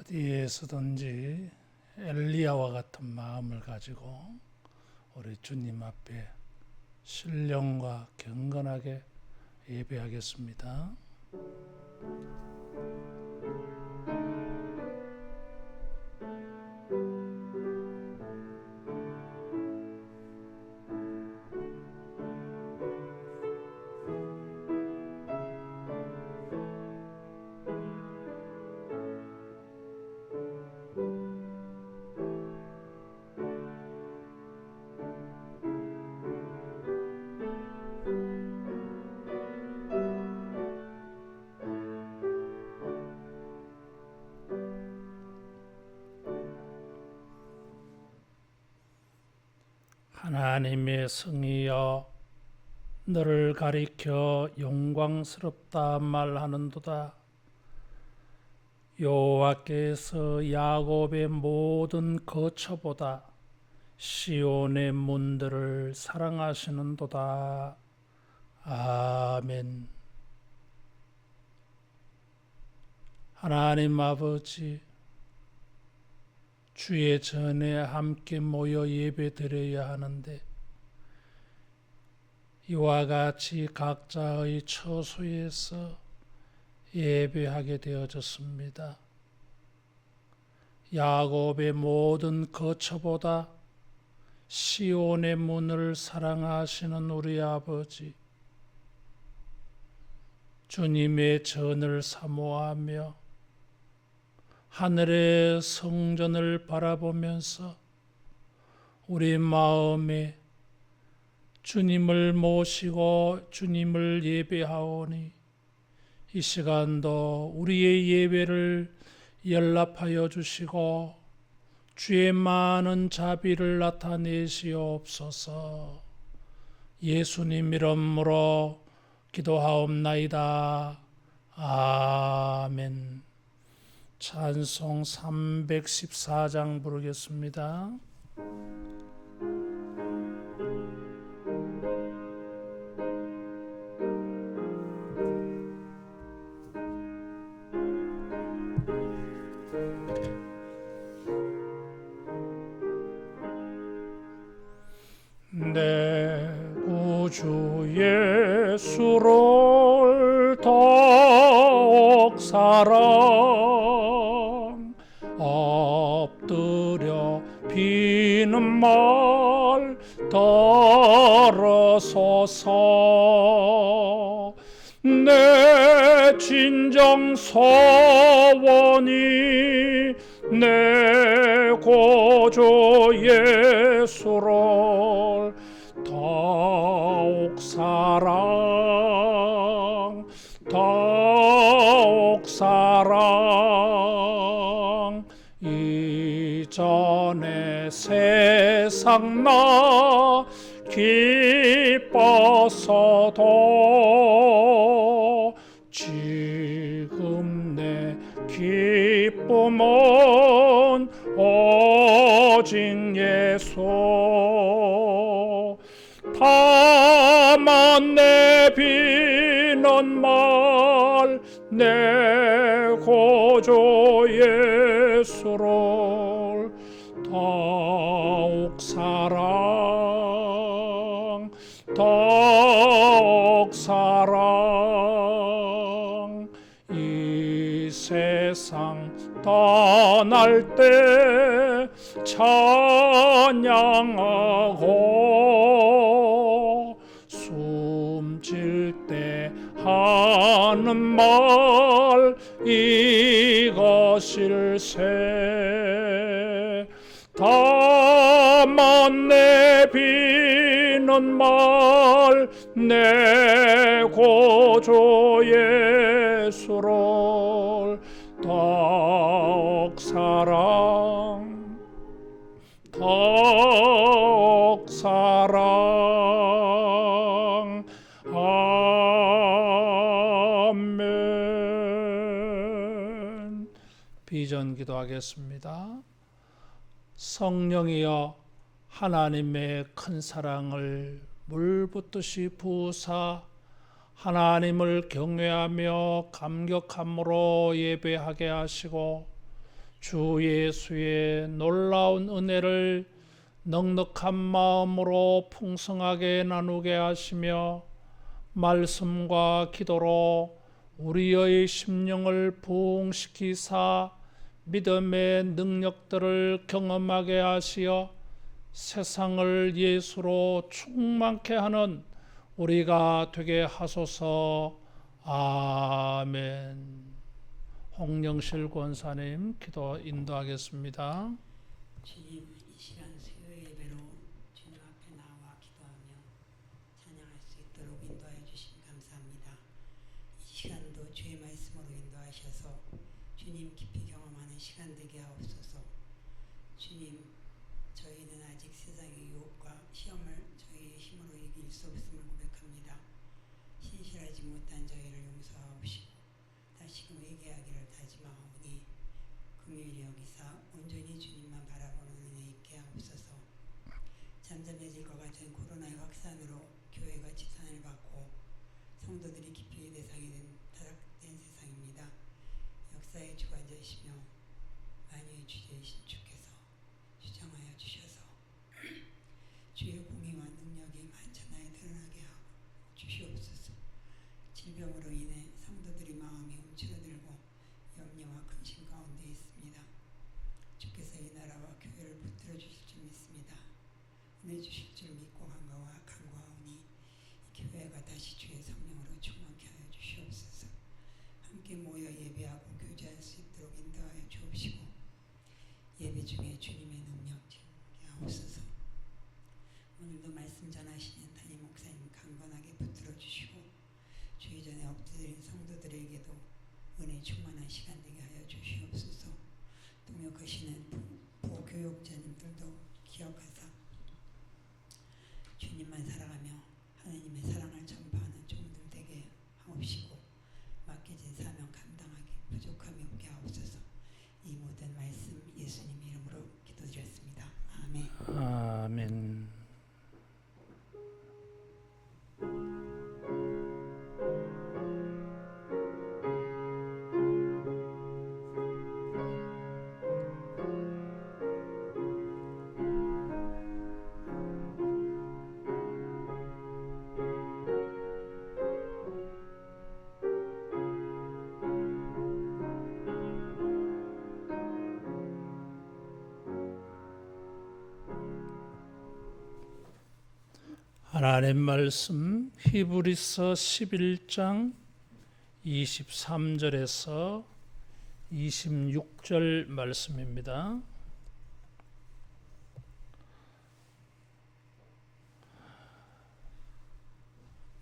어디에서든지 엘리야와 같은 마음을 가지고 우리 주님 앞에 신령과 경건하게 예배하겠습니다. 하나님의 성이여, 너를 가리켜 영광스럽다 말하는도다. 여호와께서 야곱의 모든 거처보다 시온의 문들을 사랑하시는도다. 아멘. 하나님 아버지, 주의 전에 함께 모여 예배드려야 하는데 이와 같이 각자의 처소에서 예배하게 되어졌습니다. 야곱의 모든 거처보다 시온의 문을 사랑하시는 우리 아버지, 주님의 전을 사모하며 하늘의 성전을 바라보면서 우리 마음에 주님을 모시고 주님을 예배하오니 이 시간도 우리의 예배를 연락하여 주시고 주의 많은 자비를 나타내시옵소서. 예수님 이름으로 기도하옵나이다. 아멘. 찬송 314장 부르겠습니다. 내 구주 예수를 더욱 사랑 엎드려 비는 말 들어서서 내 진정 소원이 내 구주 예수를 더욱 사랑 이전에 세상 나 기뻤어도 지금 내 기쁨은 오직 예수. 다만 내 비는 말 내 구주 예수를 더욱 사랑 이 세상 떠날 때 찬양하고 숨질 때 하는 말 이것일세. 다만 내 비는 말 내 구주 예수를 더욱 사랑 아멘. 비전 기도하겠습니다. 성령이여, 하나님의 큰 사랑을 물붓듯이 부으사 하나님을 경외하며 감격함으로 예배하게 하시고 주 예수의 놀라운 은혜를 넉넉한 마음으로 풍성하게 나누게 하시며 말씀과 기도로 우리의 심령을 부흥시키사 믿음의 능력들을 경험하게 하시어 세상을 예수로 충만케 하는 우리가 되게 하소서. 아멘. 홍영실 권사님 기도 인도하겠습니다. 주님, 이 시간 수요 예배로 주님 앞에 나와 기도하며 찬양할 수 있도록 인도하여 주심 감사합니다. 이 시간도 주의 말씀으로 인도하셔서 주님 깊이 경험하는 시간 되게 하옵소서. 주님, 저희는 아직 세상의 유혹과 시험을 저희의 힘으로 이길 수 없음을 고백합니다. 신실하지 못한 저희를 용서하옵시고 다시금 회개하기를 다짐하오니 긍휼히 여기사 온전히 주님만 바라보는 은혜 있게 하옵소서. 잠잠해질 것 같은 코로나의 확산으로 교회가 지탄을 받고 성도들이 기피의 대상이 된 타락된 세상입니다. 역사의 주관자이시며 만유의 주제이신 주께서 주장하여 주셔서 주의 공의와 능력이 만천하에 드러나게 하고 주시옵소서. 질병으로 인해 성도들이 마음이 움츠러들고 염려와 근심 가운데 있습니다. 주께서 이 나라와 교회를 붙들어 주실 줄 믿습니다. 은혜 주실 줄 믿고 간구하오니 이 교회가 다시 주의 성령으로 충만케 하여 주시옵소서. 함께 모여 예배하고 교제할 수 있도록 인도하여 주옵시고 예배 중에 주님의 능력 체험하게 하옵소서. 오늘도 말씀 전하시는 담임 목사님 강건하게 붙들어 주시고 주의 전에 엎드린 성도들에게도 은혜 충만한 시간 되게 하여 주시옵소서. 동역하시는 보교육자님들도 기억하사 주님만 사랑하며 하나님의 사랑을 전파하는 종들 되게 하옵시고 맡겨진 사명 감당하기 부족함이 없게 하옵소서. 이 모든 말씀 예수님 이름으로 기도드렸습니다. 아멘. 아멘. 하나님 말씀 히브리서 11장 23절에서 26절 말씀입니다.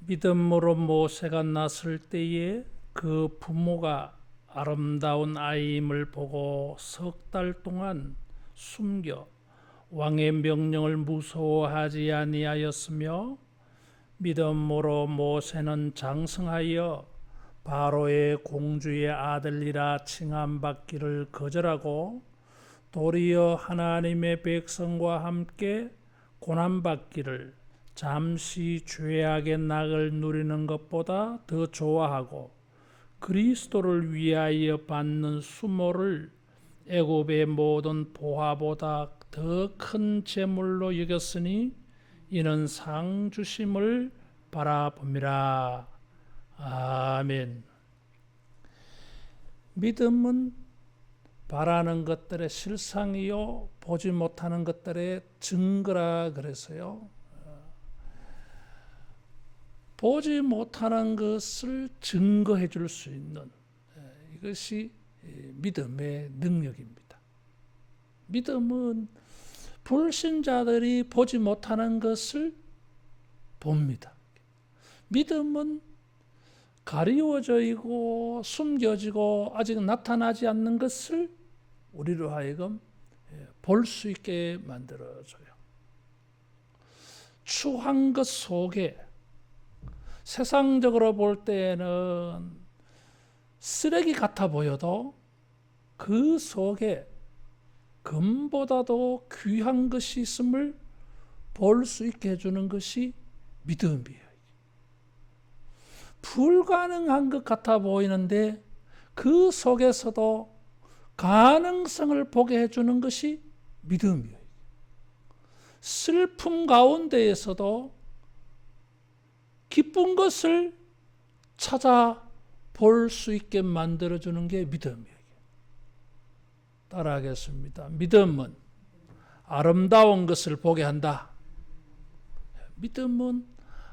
믿음으로 모세가 났을 때에 그 부모가 아름다운 아이임을 보고 석 달 동안 숨겨 왕의 명령을 무서워하지 아니하였으며 믿음으로 모세는 장성하여 바로의 공주의 아들이라 칭함받기를 거절하고 도리어 하나님의 백성과 함께 고난받기를 잠시 죄악의 낙을 누리는 것보다 더 좋아하고 그리스도를 위하여 받는 수모를 애굽의 모든 보화보다 더 큰 재물로 여겼으니 이는 상 주심을 바라봅니다. 아멘. 믿음은 바라는 것들의 실상이요 보지 못하는 것들의 증거라 그래서요. 보지 못하는 것을 증거해 줄 수 있는 이것이 믿음의 능력입니다. 믿음은 불신자들이 보지 못하는 것을 봅니다. 믿음은 가리워져 있고 숨겨지고 아직 나타나지 않는 것을 우리로 하여금 볼 수 있게 만들어줘요. 추한 것 속에 세상적으로 볼 때는 쓰레기 같아 보여도 그 속에 금보다도 귀한 것이 있음을 볼 수 있게 해주는 것이 믿음이에요. 불가능한 것 같아 보이는데 그 속에서도 가능성을 보게 해주는 것이 믿음이에요. 슬픔 가운데에서도 기쁜 것을 찾아볼 수 있게 만들어주는 게 믿음이에요. 따라하겠습니다. 믿음은 아름다운 것을 보게 한다. 믿음은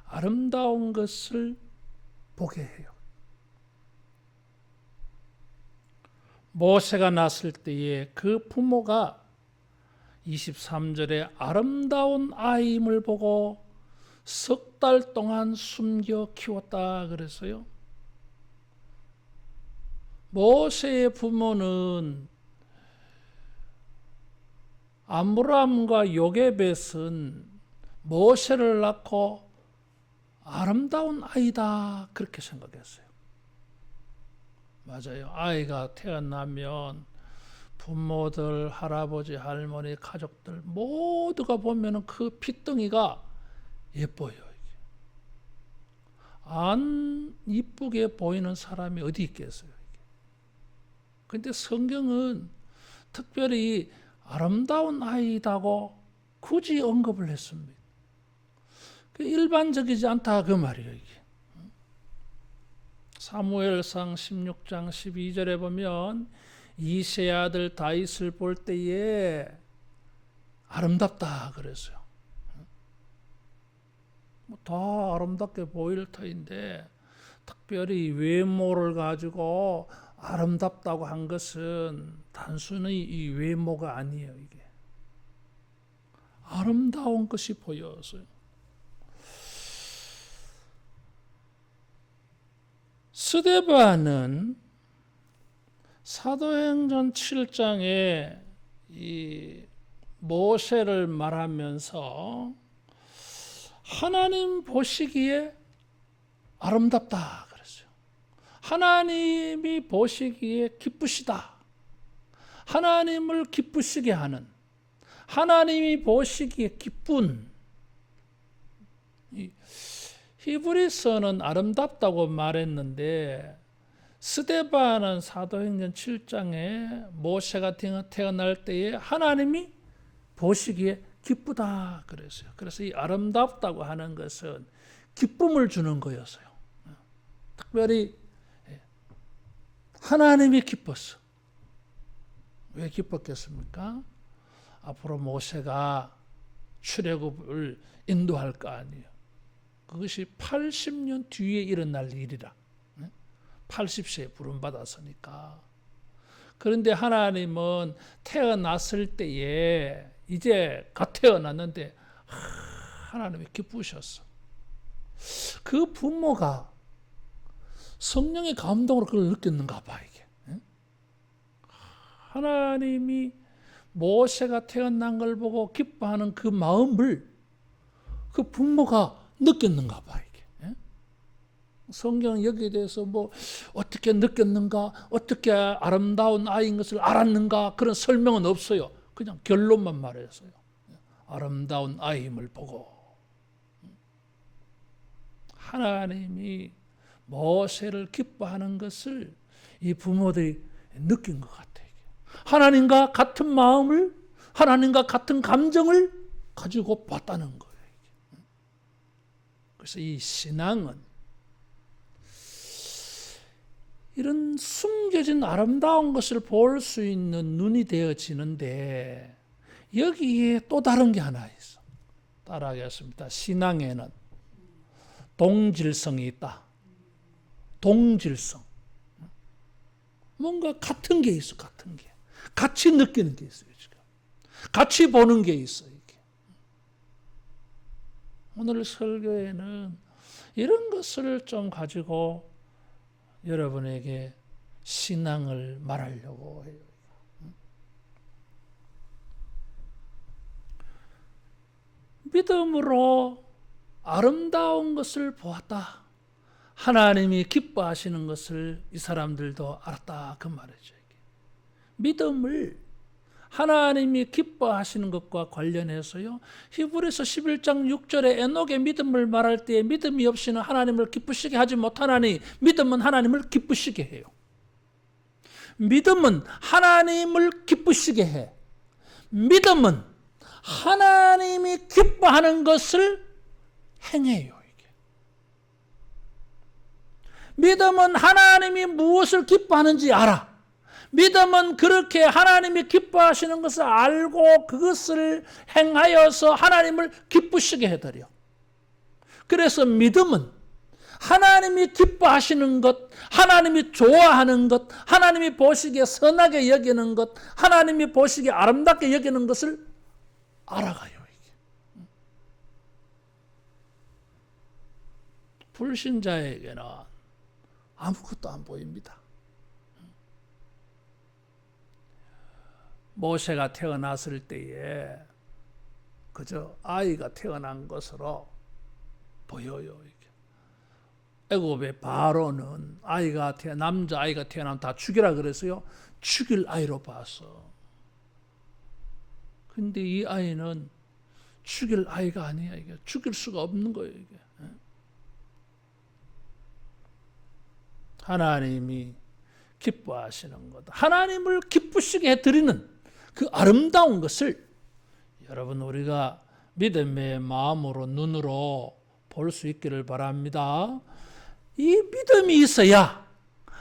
아름다운 것을 보게 해요. 모세가 낳았을 때에 그 부모가 23절에 아름다운 아이임을 보고 석 달 동안 숨겨 키웠다 그랬어요. 모세의 부모는 암므람과 요게벳은 모세를 낳고 아름다운 아이다 그렇게 생각했어요. 맞아요. 아이가 태어나면 부모들, 할아버지, 할머니, 가족들 모두가 보면 그 핏덩이가 예뻐요. 안 이쁘게 보이는 사람이 어디 있겠어요. 그런데 성경은 특별히 아름다운 아이다고 굳이 언급을 했습니다. 일반적이지 않다 그 말이에요. 이게. 사무엘상 16장 12절에 보면 이세 아들 다윗을 볼 때에 아름답다 그랬어요. 다 아름답게 보일 터인데 특별히 외모를 가지고 아름답다고 한 것은 단순히 이 외모가 아니에요. 이게 아름다운 것이 보였어요. 스데반은 사도행전 7장에 이 모세를 말하면서 하나님 보시기에 아름답다 그랬어요. 하나님이 보시기에 기쁘시다. 하나님을 기쁘시게 하는, 하나님이 보시기에 기쁜. 히브리서는 아름답다고 말했는데 스데반은 사도행전 7장에 모세가 태어날 때에 하나님이 보시기에 기쁘다 그랬어요. 그래서 이 아름답다고 하는 것은 기쁨을 주는 거였어요. 특별히 하나님이 기뻤어. 왜 기뻤겠습니까? 앞으로 모세가 출애굽을 인도할 거 아니에요. 그것이 80년 뒤에 일어날 일이라. 80세에 부름받았으니까. 그런데 하나님은 태어났을 때에 이제 갓 태어났는데 하나님이 기쁘셨어. 그 부모가 성령의 감동으로 그걸 느꼈는가 봐 이게. 하나님이 모세가 태어난 걸 보고 기뻐하는 그 마음을 그 부모가 느꼈는가 봐 이게. 성경은 여기에 대해서 뭐 어떻게 느꼈는가, 어떻게 아름다운 아이인 것을 알았는가 그런 설명은 없어요. 그냥 결론만 말했어요. 아름다운 아이임을 보고 하나님이 모세를 기뻐하는 것을 이 부모들이 느낀 것 같아요. 하나님과 같은 마음을, 하나님과 같은 감정을 가지고 봤다는 거예요. 그래서 이 신앙은 이런 숨겨진 아름다운 것을 볼 수 있는 눈이 되어지는데 여기에 또 다른 게 하나 있어. 따라하겠습니다. 신앙에는 동질성이 있다. 동질성. 뭔가 같은 게 있어. 같은 게. 같이 느끼는 게 있어요. 지금. 같이 보는 게 있어요. 이게. 오늘 설교에는 이런 것을 좀 가지고 여러분에게 신앙을 말하려고 해요. 믿음으로 아름다운 것을 보았다. 하나님이 기뻐하시는 것을 이 사람들도 알았다. 그 말이죠. 믿음을 하나님이 기뻐하시는 것과 관련해서요. 히브리서 11장 6절에 에녹의 믿음을 말할 때 믿음이 없이는 하나님을 기쁘시게 하지 못하나니 믿음은 하나님을 기쁘시게 해요. 믿음은 하나님을 기쁘시게 해. 믿음은 하나님이 기뻐하는 것을 행해요. 이게. 믿음은 하나님이 무엇을 기뻐하는지 알아. 믿음은 그렇게 하나님이 기뻐하시는 것을 알고 그것을 행하여서 하나님을 기쁘시게 해드려. 그래서 믿음은 하나님이 기뻐하시는 것, 하나님이 좋아하는 것, 하나님이 보시기에 선하게 여기는 것, 하나님이 보시기에 아름답게 여기는 것을 알아가요. 이게. 불신자에게는 아무것도 안 보입니다. 모세가 태어났을 때에 그저 아이가 태어난 것으로 보여요. 애굽의 바로는 남자아이가 태어나면 다 죽이라 그래서요. 죽일 아이로 봤어. 근데 이 아이는 죽일 아이가 아니야. 이게 죽일 수가 없는 거예요. 이게. 하나님이 기뻐하시는 것, 하나님을 기쁘시게 해드리는 그 아름다운 것을 여러분 우리가 믿음의 마음으로 눈으로 볼 수 있기를 바랍니다. 이 믿음이 있어야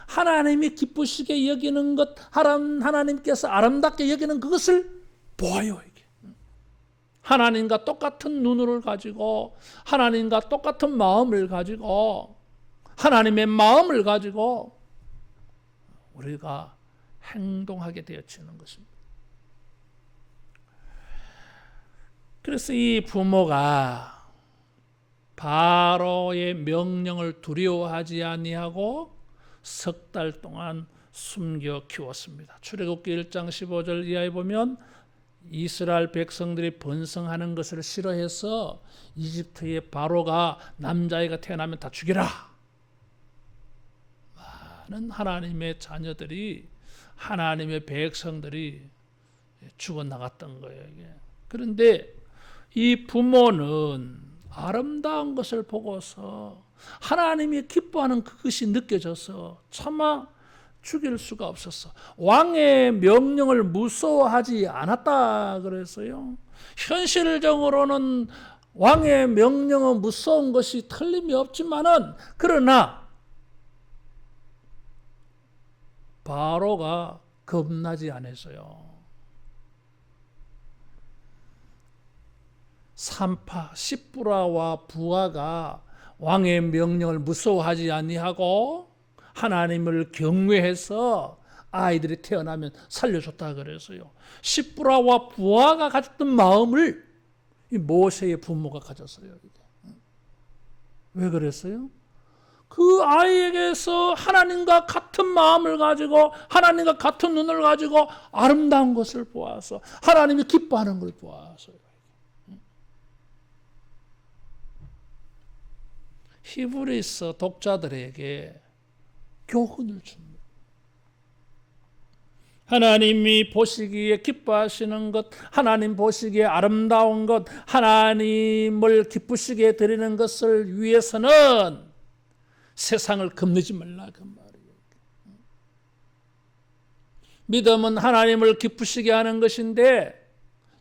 하나님이 기쁘시게 여기는 것, 하나님께서 아름답게 여기는 그것을 보아요. 이게. 하나님과 똑같은 눈을 가지고 하나님과 똑같은 마음을 가지고 하나님의 마음을 가지고 우리가 행동하게 되어지는 것입니다. 그래서 이 부모가 바로의 명령을 두려워하지 아니하고 석 달 동안 숨겨 키웠습니다. 출애굽기 1장 15절 이하에 보면 이스라엘 백성들이 번성하는 것을 싫어해서 이집트의 바로가 남자아이가 태어나면 다 죽이라. 많은 하나님의 자녀들이, 하나님의 백성들이 죽어나갔던 거예요. 그런데 이 부모는 아름다운 것을 보고서 하나님이 기뻐하는 그것이 느껴져서 차마 죽일 수가 없었어. 왕의 명령을 무서워하지 않았다 그랬어요. 현실적으로는 왕의 명령은 무서운 것이 틀림이 없지만은 그러나 바로가 겁나지 않았어요. 산파 시브라와 부하가 왕의 명령을 무서워하지 아니하고 하나님을 경외해서 아이들이 태어나면 살려줬다 그래서요. 시브라와 부하가 가졌던 마음을 이 모세의 부모가 가졌어요. 왜 그랬어요? 그 아이에게서 하나님과 같은 마음을 가지고 하나님과 같은 눈을 가지고 아름다운 것을 보아서 하나님이 기뻐하는 걸 보아서요. 히브리서 독자들에게 교훈을 줍니다. 하나님이 보시기에 기뻐하시는 것, 하나님 보시기에 아름다운 것, 하나님을 기쁘시게 드리는 것을 위해서는 세상을 겁내지 말라 그 말이에요. 믿음은 하나님을 기쁘시게 하는 것인데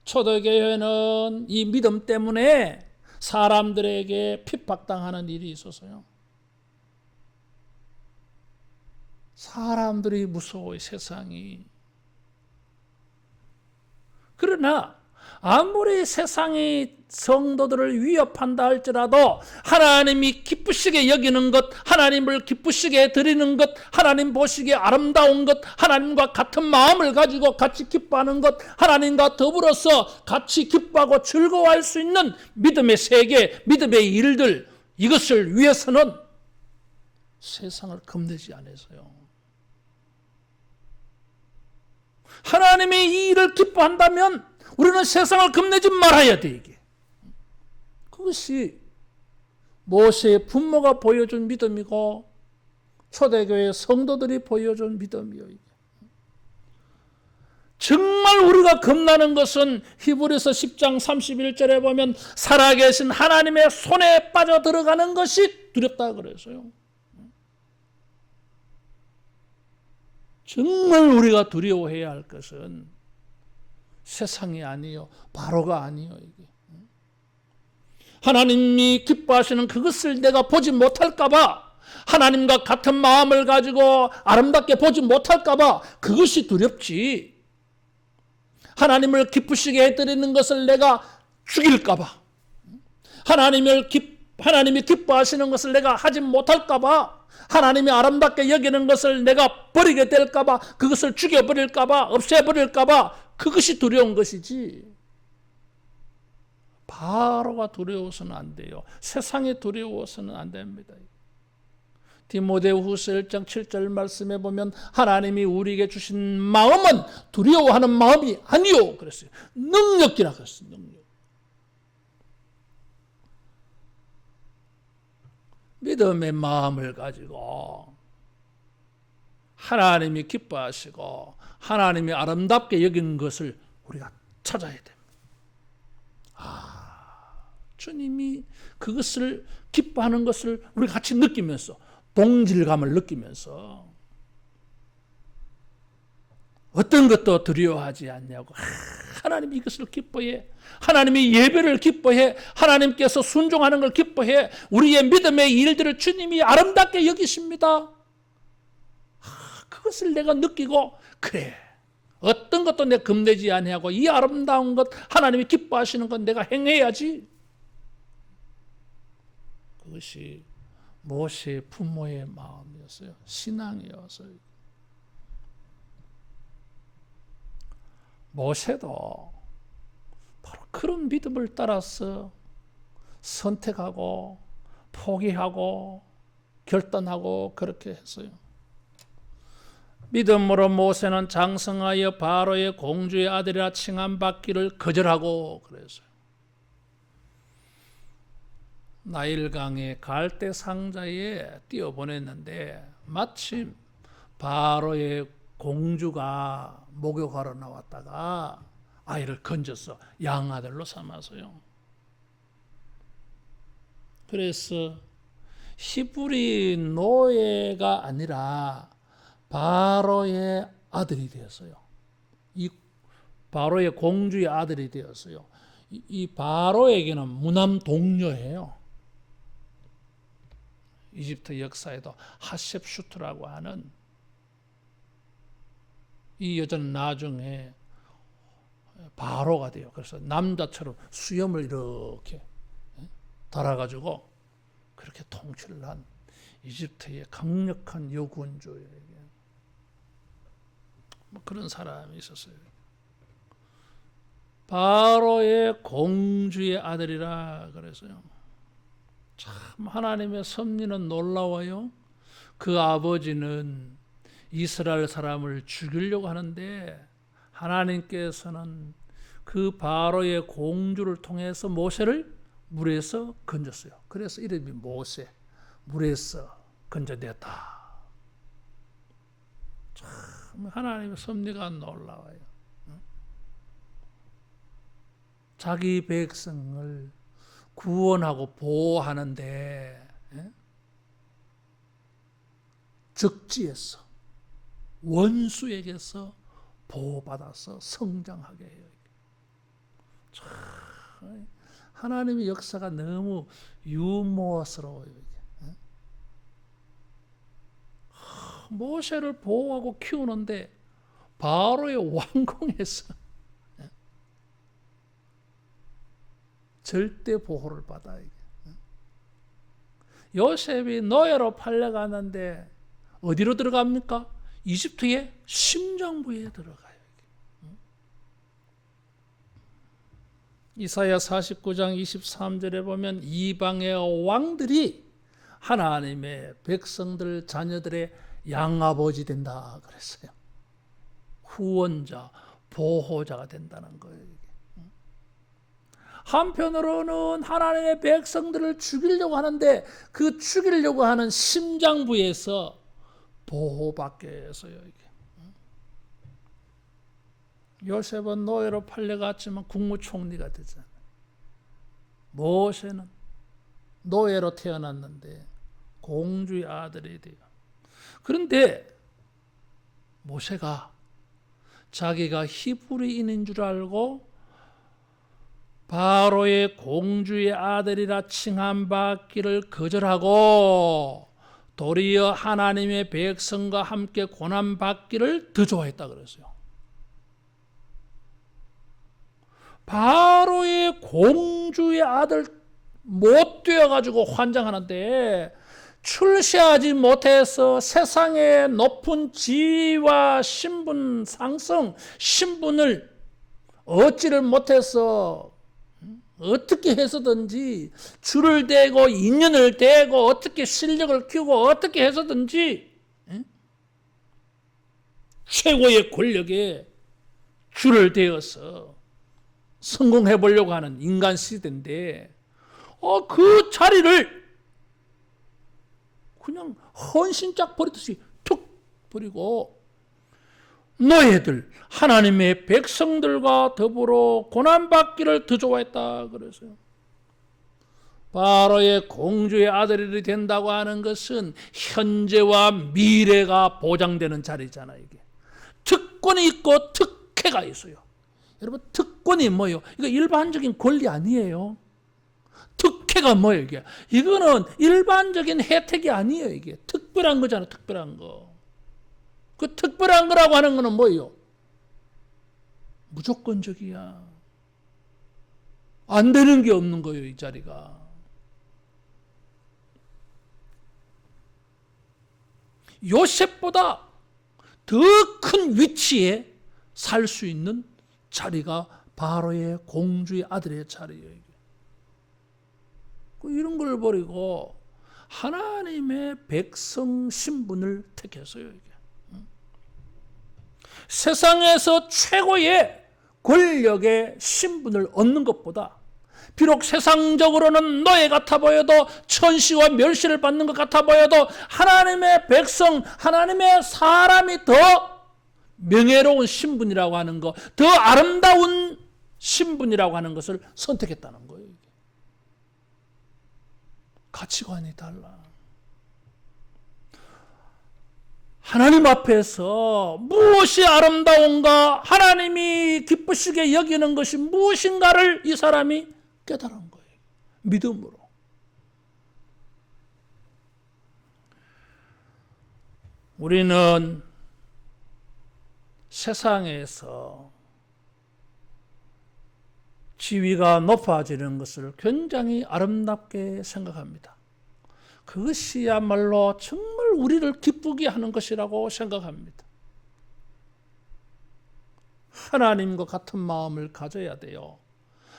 초대교회는 이 믿음 때문에 사람들에게 핍박당하는 일이 있어서요. 사람들이 무서워요, 세상이. 그러나 아무리 세상이 성도들을 위협한다 할지라도 하나님이 기쁘시게 여기는 것, 하나님을 기쁘시게 드리는 것, 하나님 보시기에 아름다운 것, 하나님과 같은 마음을 가지고 같이 기뻐하는 것, 하나님과 더불어서 같이 기뻐하고 즐거워할 수 있는 믿음의 세계, 믿음의 일들, 이것을 위해서는 세상을 겁내지 않아서요. 하나님이 이 일을 기뻐한다면 우리는 세상을 겁내지 말아야 돼. 이게 그것이 모세의 부모가 보여준 믿음이고 초대교회 성도들이 보여준 믿음이에요. 정말 우리가 겁나는 것은 히브리서 10장 31절에 보면 살아계신 하나님의 손에 빠져 들어가는 것이 두렵다 그래서요. 정말 우리가 두려워해야 할 것은 세상이 아니요, 바로가 아니요. 이게 하나님이 기뻐하시는 그것을 내가 보지 못할까봐, 하나님과 같은 마음을 가지고 아름답게 보지 못할까봐 그것이 두렵지. 하나님을 기쁘시게 해드리는 것을 내가 죽일까봐, 하나님이 기뻐하시는 것을 내가 하지 못할까봐, 하나님이 아름답게 여기는 것을 내가 버리게 될까봐, 그것을 죽여버릴까봐, 없애버릴까봐, 그것이 두려운 것이지. 바로가 두려워서는 안 돼요. 세상이 두려워서는 안 됩니다. 디모데후서 1장 7절 말씀에 보면 하나님이 우리에게 주신 마음은 두려워하는 마음이 아니요 그랬어요. 능력이라 그랬어요. 능력. 믿음의 마음을 가지고 하나님이 기뻐하시고 하나님이 아름답게 여기는 것을 우리가 찾아야 됩니다. 주님이 그것을 기뻐하는 것을 우리 같이 느끼면서, 동질감을 느끼면서 어떤 것도 두려워하지 않냐고. 하나님이 이것을 기뻐해, 하나님이 예배를 기뻐해, 하나님께서 순종하는 걸 기뻐해, 우리의 믿음의 일들을 주님이 아름답게 여기십니다. 그것을 내가 느끼고, 그래, 어떤 것도 내가 겁내지 아니하고 이 아름다운 것, 하나님이 기뻐하시는 것 내가 행해야지. 그것이 모세의 부모의 마음이었어요. 신앙이었어요. 모세도 바로 그런 믿음을 따라서 선택하고 포기하고 결단하고 그렇게 했어요. 믿음으로 모세는 장성하여 바로의 공주의 아들이라 칭함받기를 거절하고 그랬어요. 나일강의 갈대 상자에 띄어보냈는데 마침 바로의 공주가 목욕하러 나왔다가 아이를 건져서 양아들로 삼아서요. 그래서 히브리 노예가 아니라 바로의 아들이 되었어요. 이 바로의 공주의 아들이 되었어요. 이 바로에게는 무남 동료예요. 이집트 역사에도 하셉슈트라고 하는 이 여자는 나중에 바로가 돼요. 그래서 남자처럼 수염을 이렇게 달아가지고 그렇게 통치를 한 이집트의 강력한 여군주예요. 뭐 그런 사람이 있었어요. 바로의 공주의 아들이라 그래서요. 참 하나님의 섭리는 놀라워요. 그 아버지는 이스라엘 사람을 죽이려고 하는데 하나님께서는 그 바로의 공주를 통해서 모세를 물에서 건졌어요. 그래서 이름이 모세, 물에서 건져냈다. 참 하나님의 섭리가 놀라워요. 자기 백성을 구원하고 보호하는데 적지에서 원수에게서 보호받아서 성장하게 해요. 참 하나님의 역사가 너무 유머스러워요. 모세를 보호하고 키우는데 바로의 왕궁에서 절대 보호를 받아요. 요셉이 노예로 팔려가는데 어디로 들어갑니까? 이집트의 심장부에 들어가요. 이사야 49장 23절에 보면 이방의 왕들이 하나님의 백성들 자녀들의 양아버지 된다 그랬어요. 후원자, 보호자가 된다는 거예요. 한편으로는 하나님의 백성들을 죽이려고 하는데 그 죽이려고 하는 심장부에서 보호받게 해서요. 요셉은 노예로 팔려갔지만 국무총리가 되잖아요. 모세는 노예로 태어났는데 공주의 아들이 돼요. 그런데 모세가 자기가 히브리인인 줄 알고 바로의 공주의 아들이라 칭함받기를 거절하고 도리어 하나님의 백성과 함께 고난받기를 더 좋아했다 그랬어요. 바로의 공주의 아들 못 되어가지고 환장하는데 출세하지 못해서 세상의 높은 지위와 신분 상승, 신분을 얻지를 못해서 어떻게 해서든지 줄을 대고 인연을 대고 어떻게 실력을 키우고 어떻게 해서든지 최고의 권력에 줄을 대어서 성공해 보려고 하는 인간 시대인데 그 자리를 그냥 헌신짝 버리듯이 툭 버리고 너희들 하나님의 백성들과 더불어 고난받기를 더 좋아했다 그랬어요. 바로의 공주의 아들이 된다고 하는 것은 현재와 미래가 보장되는 자리잖아요. 이게 특권이 있고 특혜가 있어요. 여러분 특권이 뭐예요? 이거 일반적인 권리 아니에요. 특혜가 뭐예요? 이게 이거는 일반적인 혜택이 아니에요. 이게 특별한 거잖아요. 특별한 거. 그 특별한 거라고 하는 거는 뭐예요? 무조건적이야. 안 되는 게 없는 거예요, 이 자리가. 요셉보다 더 큰 위치에 살 수 있는 자리가 바로의 공주의 아들의 자리예요. 이런 걸 버리고 하나님의 백성 신분을 택했어요. 이게. 세상에서 최고의 권력의 신분을 얻는 것보다 비록 세상적으로는 노예 같아 보여도 천시와 멸시를 받는 것 같아 보여도 하나님의 백성, 하나님의 사람이 더 명예로운 신분이라고 하는 것, 더 아름다운 신분이라고 하는 것을 선택했다는 거예요. 가치관이 달라. 하나님 앞에서 무엇이 아름다운가, 하나님이 기쁘시게 여기는 것이 무엇인가를 이 사람이 깨달은 거예요. 믿음으로. 우리는 세상에서 지위가 높아지는 것을 굉장히 아름답게 생각합니다. 그것이야말로 정말 우리를 기쁘게 하는 것이라고 생각합니다. 하나님과 같은 마음을 가져야 돼요.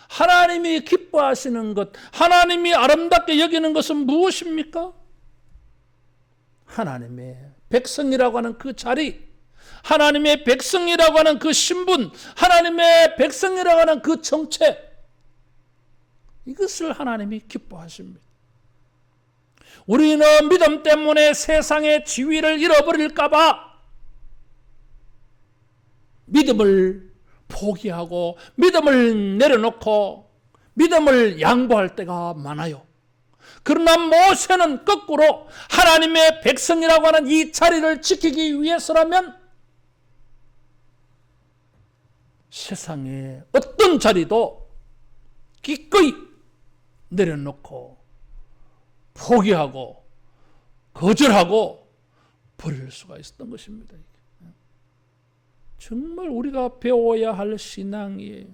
하나님이 기뻐하시는 것, 하나님이 아름답게 여기는 것은 무엇입니까? 하나님의 백성이라고 하는 그 자리, 하나님의 백성이라고 하는 그 신분, 하나님의 백성이라고 하는 그 정체, 이것을 하나님이 기뻐하십니다. 우리는 믿음 때문에 세상의 지위를 잃어버릴까 봐 믿음을 포기하고 믿음을 내려놓고 믿음을 양보할 때가 많아요. 그러나 모세는 거꾸로 하나님의 백성이라고 하는 이 자리를 지키기 위해서라면 세상의 어떤 자리도 기꺼이 내려놓고 포기하고 거절하고 버릴 수가 있었던 것입니다. 정말 우리가 배워야 할 신앙이에요.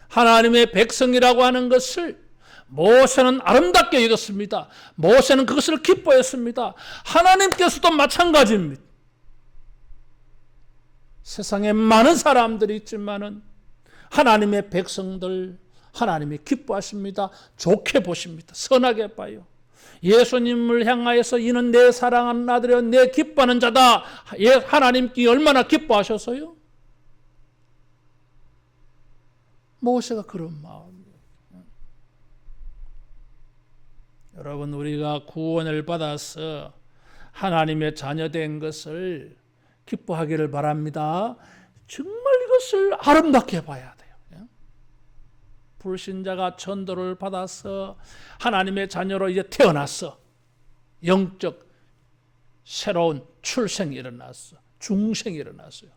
하나님의 백성이라고 하는 것을 모세는 아름답게 여겼습니다. 모세는 그것을 기뻐했습니다. 하나님께서도 마찬가지입니다. 세상에 많은 사람들이 있지만은 하나님의 백성들 하나님이 기뻐하십니다. 좋게 보십니다. 선하게 봐요. 예수님을 향하여서 이는 내 사랑하는 아들이여 내 기뻐하는 자다. 하나님께 얼마나 기뻐하셨어요? 모세가 그런 마음이에요. 여러분 우리가 구원을 받아서 하나님의 자녀된 것을 기뻐하기를 바랍니다. 정말 이것을 아름답게 봐야 돼요. 불신자가 전도를 받아서 하나님의 자녀로 이제 태어났어. 영적 새로운 출생이 일어났어. 중생이 일어났어요.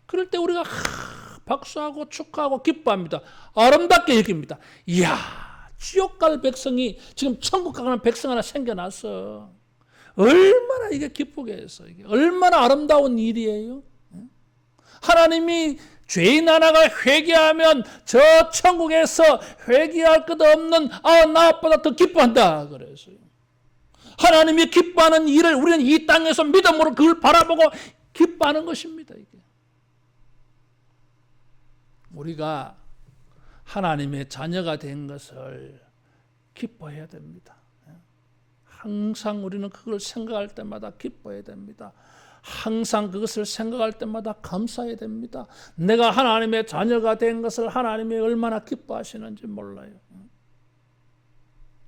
그럴 때 우리가 박수하고 축하하고 기뻐합니다. 아름답게 여깁니다. 이야, 지옥 갈 백성이 지금 천국 가는 백성 하나 생겨났어. 얼마나 이게 기쁘게 해서 이게 얼마나 아름다운 일이에요. 하나님이 죄인 하나가 회개하면 저 천국에서 회개할 것 없는 나보다 더 기뻐한다 그랬어요. 하나님이 기뻐하는 일을 우리는 이 땅에서 믿음으로 그걸 바라보고 기뻐하는 것입니다. 이게. 우리가 하나님의 자녀가 된 것을 기뻐해야 됩니다. 항상 우리는 그걸 생각할 때마다 기뻐해야 됩니다. 항상 그것을 생각할 때마다 감사해야 됩니다. 내가 하나님의 자녀가 된 것을 하나님이 얼마나 기뻐하시는지 몰라요.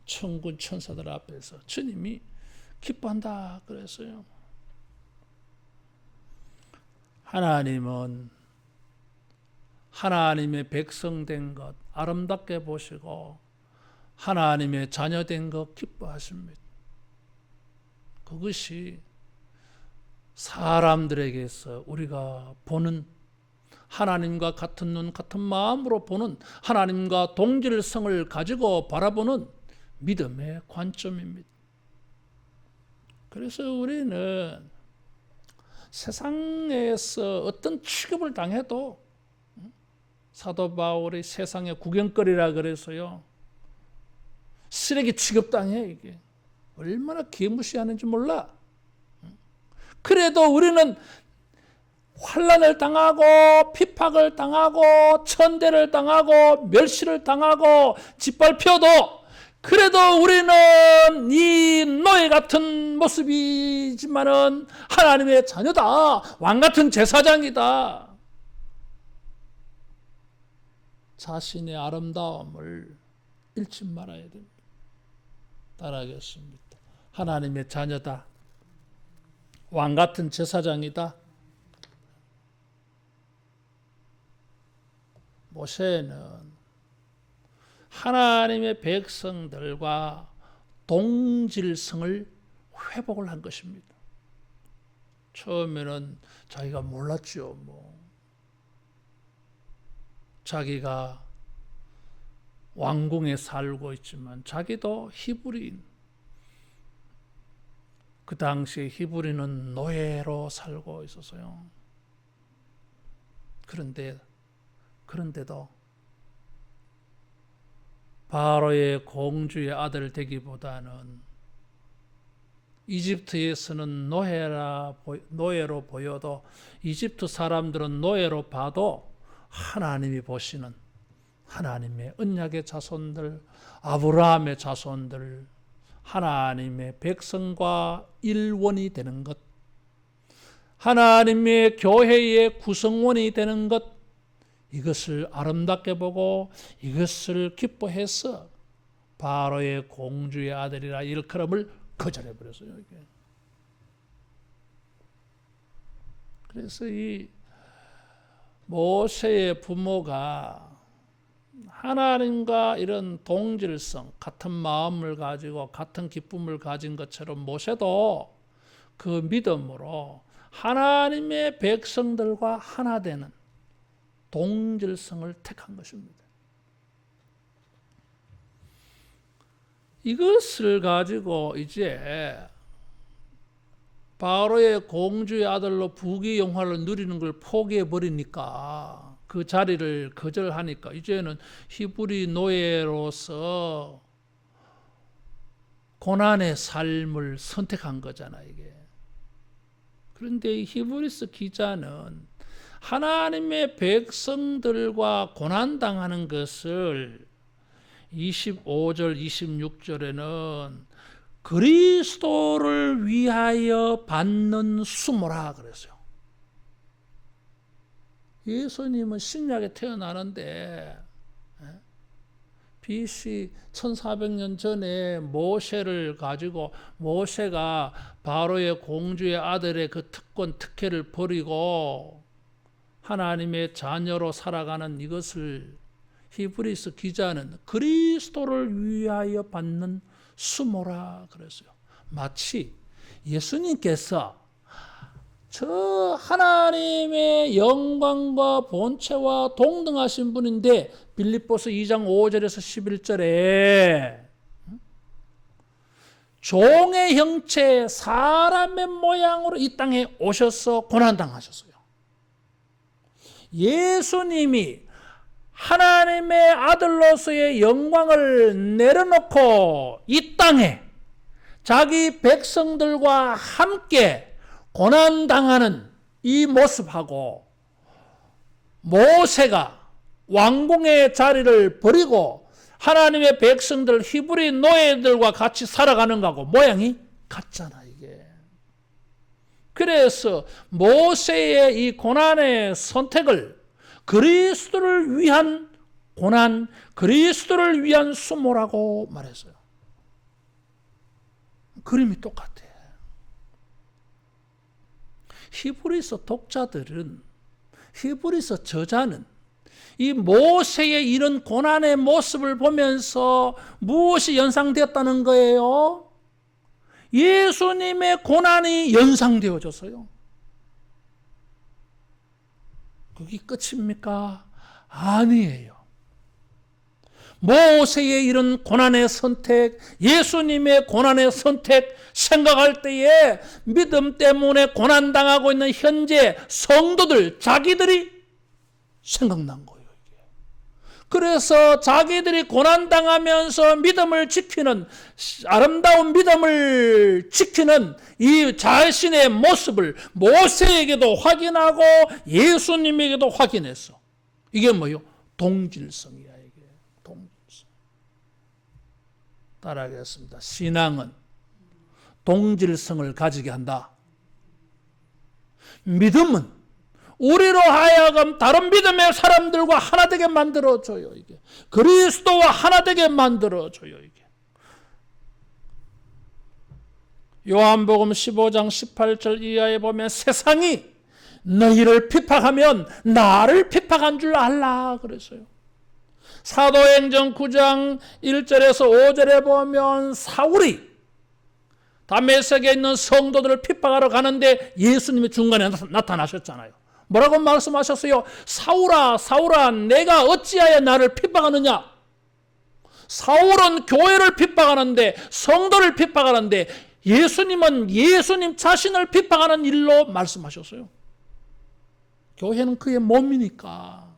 천군 천사들 앞에서 주님이 기뻐한다 그랬어요. 하나님은 하나님의 백성 된 것 아름답게 보시고 하나님의 자녀 된 것 기뻐하십니다. 그것이 사람들에게서 우리가 보는 하나님과 같은 눈, 같은 마음으로 보는 하나님과 동질성을 가지고 바라보는 믿음의 관점입니다. 그래서 우리는 세상에서 어떤 취급을 당해도 사도 바울이 세상의 구경거리라 그래서요. 쓰레기 취급당해 이게. 얼마나 개무시하는지 몰라. 그래도 우리는 환난을 당하고 핍박을 당하고 천대를 당하고 멸시를 당하고 짓밟혀도 그래도 우리는 이 노예 같은 모습이지만은 하나님의 자녀다. 왕 같은 제사장이다. 자신의 아름다움을 잃지 말아야 됩니다. 따라하겠습니다. 하나님의 자녀다. 왕 같은 제사장이다. 모세는 하나님의 백성들과 동질성을 회복을 한 것입니다. 처음에는 자기가 몰랐죠. 자기가 왕궁에 살고 있지만 자기도 히브리인. 그 당시에 히브리는 노예로 살고 있었어요. 그런데도 바로의 공주의 아들 되기보다는 이집트에서는 노예로 보여도 이집트 사람들은 노예로 봐도 하나님이 보시는 하나님의 언약의 자손들, 아브라함의 자손들, 하나님의 백성과 일원이 되는 것, 하나님의 교회의 구성원이 되는 것, 이것을 아름답게 보고 이것을 기뻐해서 바로의 공주의 아들이라 일컬음을 거절해버렸어요. 그래서 이 모세의 부모가 하나님과 이런 동질성, 같은 마음을 가지고 같은 기쁨을 가진 것처럼 모세도 그 믿음으로 하나님의 백성들과 하나 되는 동질성을 택한 것입니다. 이것을 가지고 이제 바로의 공주의 아들로 부귀영화를 누리는 걸 포기해버리니까 그 자리를 거절하니까 이제는 히브리 노예로서 고난의 삶을 선택한 거잖아 이게. 그런데 이 히브리서 기자는 하나님의 백성들과 고난당하는 것을 25절 26절에는 그리스도를 위하여 받는 수모라 그랬어요. 예수님은 신약에 태어나는데 BC 1400년 전에 모세를 가지고 모세가 바로의 공주의 아들의 그 특혜를 버리고 하나님의 자녀로 살아가는 이것을 히브리서 기자는 그리스도를 위하여 받는 수모라 그랬어요. 마치 예수님께서 저 하나님의 영광과 본체와 동등하신 분인데 빌립보서 2장 5절에서 11절에 종의 형체 사람의 모양으로 이 땅에 오셔서 고난당하셨어요. 예수님이 하나님의 아들로서의 영광을 내려놓고 이 땅에 자기 백성들과 함께 고난당하는 이 모습하고 모세가 왕궁의 자리를 버리고 하나님의 백성들 히브리 노예들과 같이 살아가는 거하고 모양이 같잖아 이게. 그래서 모세의 이 고난의 선택을 그리스도를 위한 고난, 그리스도를 위한 수모라고 말했어요. 그림이 똑같아. 히브리서 독자들은, 히브리서 저자는 이 모세의 이런 고난의 모습을 보면서 무엇이 연상되었다는 거예요? 예수님의 고난이 연상되어졌어요. 그게 끝입니까? 아니에요. 모세의 이런 고난의 선택, 예수님의 고난의 선택 생각할 때에 믿음 때문에 고난당하고 있는 현재 성도들 자기들이 생각난 거예요. 그래서 자기들이 고난당하면서 믿음을 지키는, 아름다운 믿음을 지키는 이 자신의 모습을 모세에게도 확인하고 예수님에게도 확인했어. 이게 뭐요? 동질성이야. 이게 동질성. 따라하겠습니다. 신앙은 동질성을 가지게 한다. 믿음은 우리로 하여금 다른 믿음의 사람들과 하나 되게 만들어줘요. 이게 그리스도와 하나 되게 만들어줘요. 이게 요한복음 15장 18절 이하에 보면 세상이 너희를 피팍하면 나를 피팍한 줄 알라 그랬어요. 사도행전 9장 1절에서 5절에 보면 사울이 다메섹에 있는 성도들을 피팍하러 가는데 예수님이 중간에 나타나셨잖아요. 뭐라고 말씀하셨어요? 사울아, 사울아, 내가 어찌하여 나를 핍박하느냐? 사울은 교회를 핍박하는데, 성도를 핍박하는데, 예수님은 예수님 자신을 핍박하는 일로 말씀하셨어요. 교회는 그의 몸이니까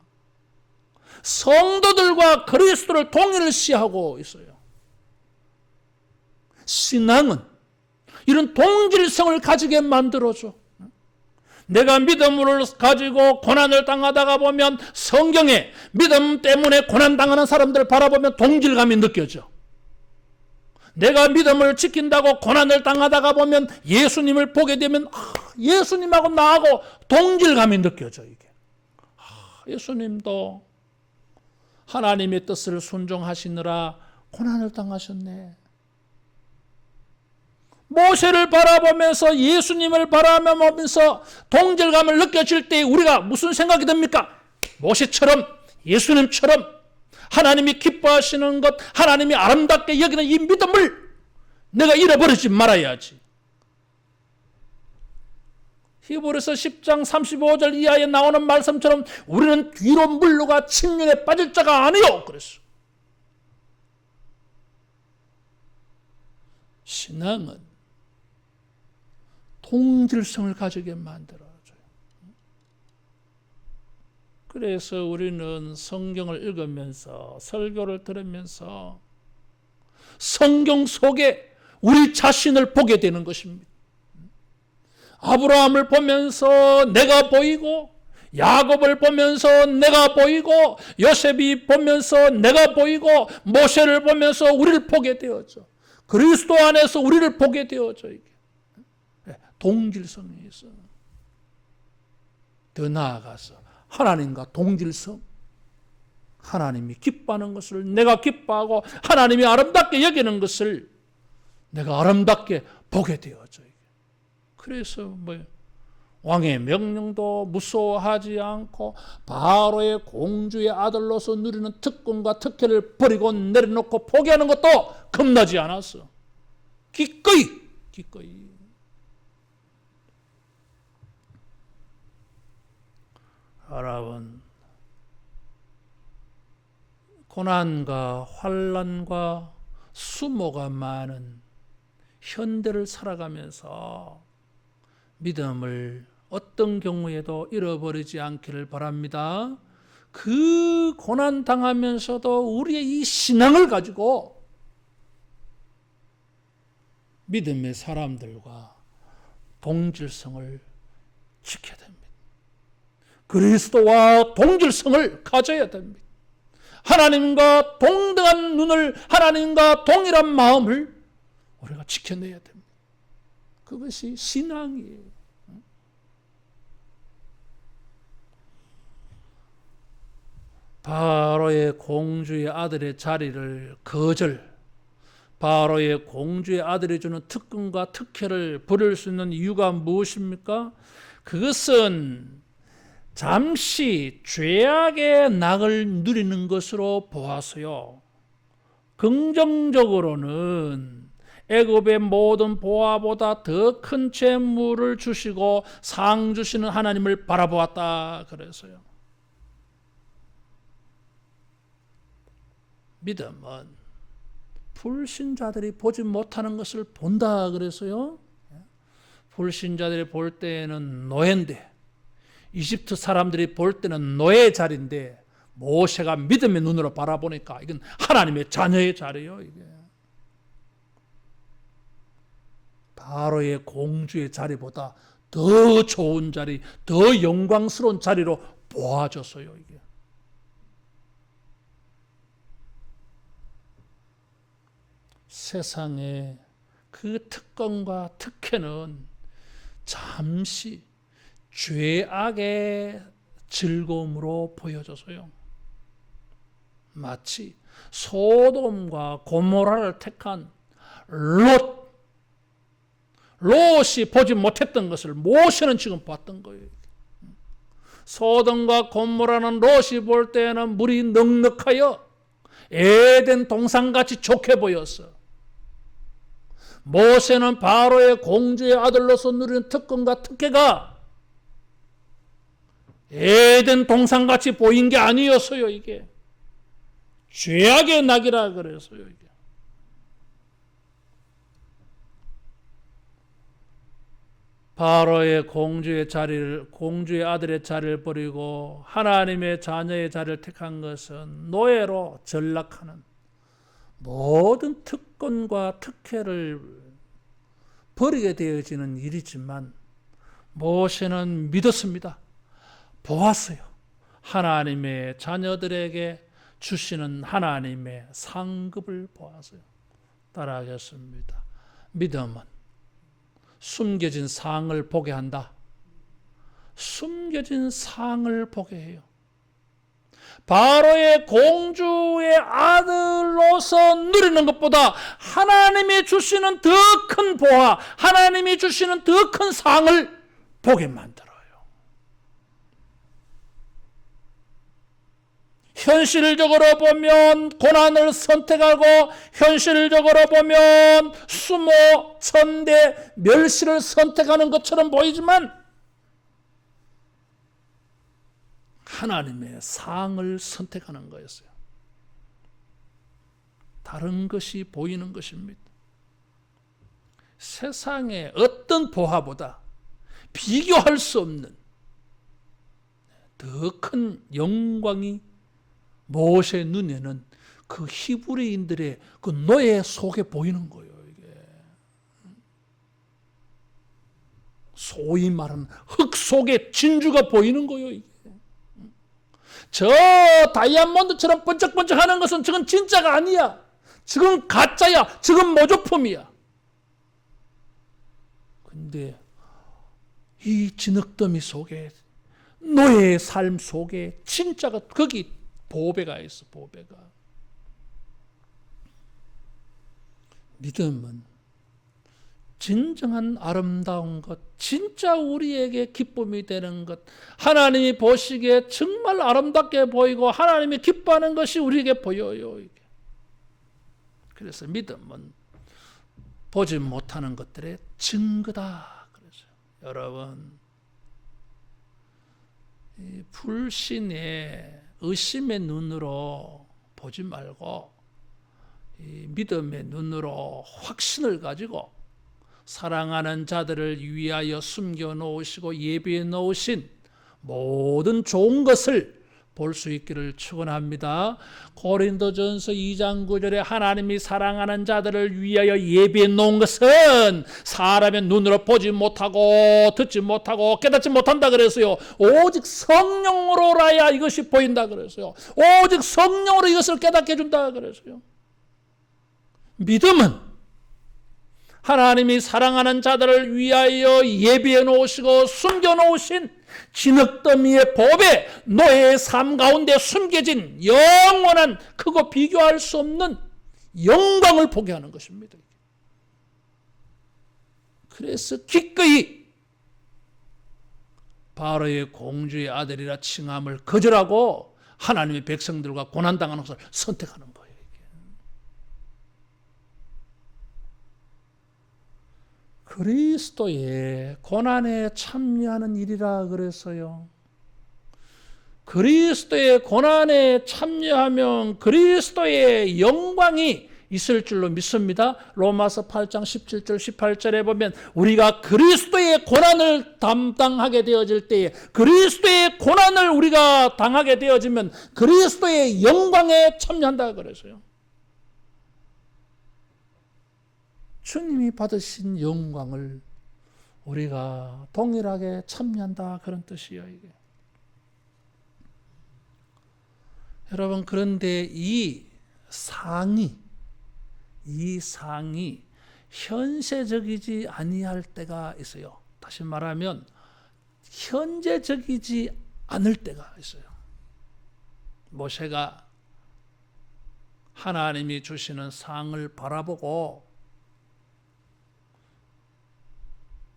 성도들과 그리스도를 동일시하고 있어요. 신앙은 이런 동질성을 가지게 만들어줘. 내가 믿음을 가지고 고난을 당하다가 보면 성경에 믿음 때문에 고난당하는 사람들을 바라보면 동질감이 느껴져. 내가 믿음을 지킨다고 고난을 당하다가 보면 예수님을 보게 되면 예수님하고 나하고 동질감이 느껴져. 이게 예수님도 하나님의 뜻을 순종하시느라 고난을 당하셨네. 모세를 바라보면서 예수님을 바라보면서 동질감을 느껴질 때 우리가 무슨 생각이 듭니까? 모세처럼 예수님처럼 하나님이 기뻐하시는 것, 하나님이 아름답게 여기는 이 믿음을 내가 잃어버리지 말아야지. 히브리서 10장 35절 이하에 나오는 말씀처럼 우리는 뒤로 물러가 침륜에 빠질 자가 아니요 그랬어. 신앙은 동질성을 가지게 만들어줘요. 그래서 우리는 성경을 읽으면서 설교를 들으면서 성경 속에 우리 자신을 보게 되는 것입니다. 아브라함을 보면서 내가 보이고, 야곱을 보면서 내가 보이고, 요셉이 보면서 내가 보이고, 모세를 보면서 우리를 보게 되었죠. 그리스도 안에서 우리를 보게 되었죠. 이게 동질성이 있어. 더 나아가서 하나님과 동질성, 하나님이 기뻐하는 것을 내가 기뻐하고 하나님이 아름답게 여기는 것을 내가 아름답게 보게 되었죠. 그래서 왕의 명령도 무서워하지 않고 바로의 공주의 아들로서 누리는 특권과 특혜를 버리고 내려놓고 포기하는 것도 겁나지 않았어. 기꺼이 여러분, 고난과 환난과 수모가 많은 현대를 살아가면서 믿음을 어떤 경우에도 잃어버리지 않기를 바랍니다. 그 고난 당하면서도 우리의 이 신앙을 가지고 믿음의 사람들과 동질성을 지켜야 됩니다. 그리스도와 동질성을 가져야 됩니다. 하나님과 동등한 눈을, 하나님과 동일한 마음을 우리가 지켜내야 됩니다. 그것이 신앙이에요. 바로의 공주의 아들의 자리를 거절, 바로의 공주의 아들이 주는 특권과 특혜를 버릴 수 있는 이유가 무엇입니까? 그것은 잠시 죄악의 낙을 누리는 것으로 보아서요. 긍정적으로는 애굽의 모든 보화보다 더 큰 재물을 주시고 상 주시는 하나님을 바라보았다 그래서요. 믿음은 불신자들이 보지 못하는 것을 본다 그래서요. 불신자들이 볼 때는 노예인데, 이집트 사람들이 볼 때는 노예 자리인데, 모세가 믿음의 눈으로 바라보니까 이건 하나님의 자녀의 자리예요. 이게 바로의 공주의 자리보다 더 좋은 자리, 더 영광스러운 자리로 보아졌어요. 이게 세상의 그 특권과 특혜는 잠시 죄악의 즐거움으로 보여져서요. 마치 소돔과 고모라를 택한 롯이 보지 못했던 것을 모세는 지금 봤던 거예요. 소돔과 고모라는 롯이 볼 때는 물이 넉넉하여 에덴 동산같이 좋게 보였어. 모세는 바로의 공주의 아들로서 누리는 특권과 특혜가 에덴 동산같이 보인 게 아니었어요. 이게 죄악의 낙이라 그랬어요. 이게 바로의 공주의 아들의 자리를 버리고 하나님의 자녀의 자리를 택한 것은 노예로 전락하는 모든 특권과 특혜를 버리게 되어지는 일이지만 모세는 믿었습니다. 보았어요. 하나님의 자녀들에게 주시는 하나님의 상급을 보았어요. 따라하겠습니다. 믿음은 숨겨진 상을 보게 한다. 숨겨진 상을 보게 해요. 바로의 공주의 아들로서 누리는 것보다 하나님이 주시는 더 큰 보화, 하나님이 주시는 더 큰 상을 보게 만들어요. 현실적으로 보면 고난을 선택하고, 현실적으로 보면 수모, 천대, 멸시를 선택하는 것처럼 보이지만 하나님의 상을 선택하는 거였어요. 다른 것이 보이는 것입니다. 세상의 어떤 보화보다 비교할 수 없는 더 큰 영광이 모세의 눈에는 그 히브리인들의 그 노예 속에 보이는 거예요. 이게 소위 말하는 흙 속에 진주가 보이는 거예요. 이게. 저 다이아몬드처럼 번쩍번쩍하는 것은 저건 진짜가 아니야. 저건 가짜야. 저건 모조품이야. 근데 이 진흙더미 속에, 노예의 삶 속에 진짜가, 거기 보배가 있어. 보배가. 믿음은 진정한 아름다운 것, 진짜 우리에게 기쁨이 되는 것, 하나님이 보시기에 정말 아름답게 보이고 하나님이 기뻐하는 것이 우리에게 보여요. 그래서 믿음은 보지 못하는 것들의 증거다. 그래서 여러분, 이 불신의 의심의 눈으로 보지 말고 이 믿음의 눈으로 확신을 가지고 사랑하는 자들을 위하여 숨겨 놓으시고 예비해 놓으신 모든 좋은 것을 볼 수 있기를 축원합니다. 고린도전서 2장 9절에 하나님이 사랑하는 자들을 위하여 예비해 놓은 것은 사람의 눈으로 보지 못하고 듣지 못하고 깨닫지 못한다 그랬어요. 오직 성령으로라야 이것이 보인다 그랬어요. 오직 성령으로 이것을 깨닫게 해준다 그랬어요. 믿음은 하나님이 사랑하는 자들을 위하여 예비해 놓으시고 숨겨 놓으신 진흙더미의 법에 노예의 삶 가운데 숨겨진 영원한 크고 비교할 수 없는 영광을 보게 하는 것입니다. 그래서 기꺼이 바로의 공주의 아들이라 칭함을 거절하고 하나님의 백성들과 고난당하는 것을 선택하는 거예요. 그리스도의 고난에 참여하는 일이라 그랬어요. 그리스도의 고난에 참여하면 그리스도의 영광이 있을 줄로 믿습니다. 로마서 8장 17절 18절에 보면 우리가 그리스도의 고난을 담당하게 되어질 때에 그리스도의 고난을 우리가 당하게 되어지면 그리스도의 영광에 참여한다 그랬어요. 주님이 받으신 영광을 우리가 동일하게 참여한다 그런 뜻이에요. 이게. 여러분 그런데 이 상이 현세적이지 아니할 때가 있어요. 다시 말하면 현재적이지 않을 때가 있어요. 모세가 하나님이 주시는 상을 바라보고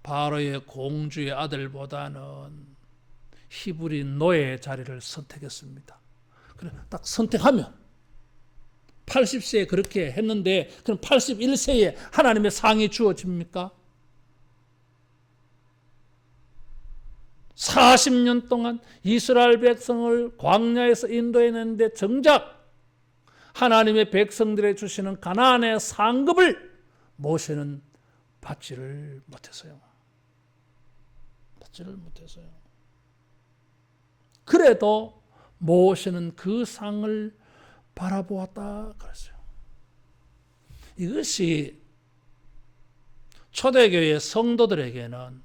바로의 공주의 아들보다는 히브리 노예의 자리를 선택했습니다. 그래 딱 선택하면 80세에 그렇게 했는데 그럼 81세에 하나님의 상이 주어집니까? 40년 동안 이스라엘 백성을 광야에서 인도했는데 정작 하나님의 백성들에 주시는 가나안의 상급을 모세는 받지를 못했어요. 그래도 모세는 그 상을 바라보았다 그랬어요. 이것이 초대교회 성도들에게는